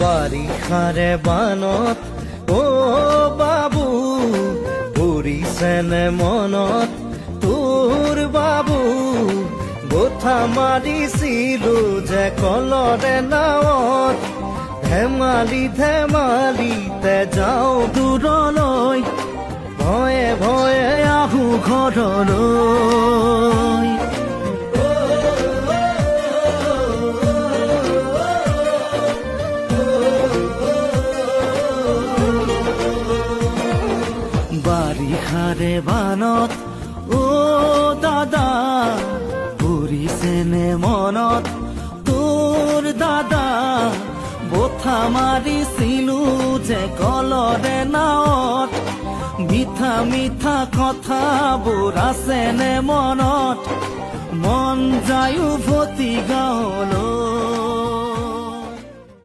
বাৰিষাৰে বানত বাবু পৰিছেনে মনত তোৰ বাবু গোঠা মাৰিছিলো যে কলৰে নাৱত ধেমালি ধেমালিতে যাওঁ দূৰলৈ ভয়ে ভয়ে আহোঁ ঘৰলৈ বাৰিষাৰে বানত দাদা পৰিছেনে মনত তোৰ দাদা বঠা মাৰিছিলো যে কলৰে নাৱত মিঠা মিঠা কথাবোৰ আছেনে মনত মন যায় উভতি গাঁৱলৈ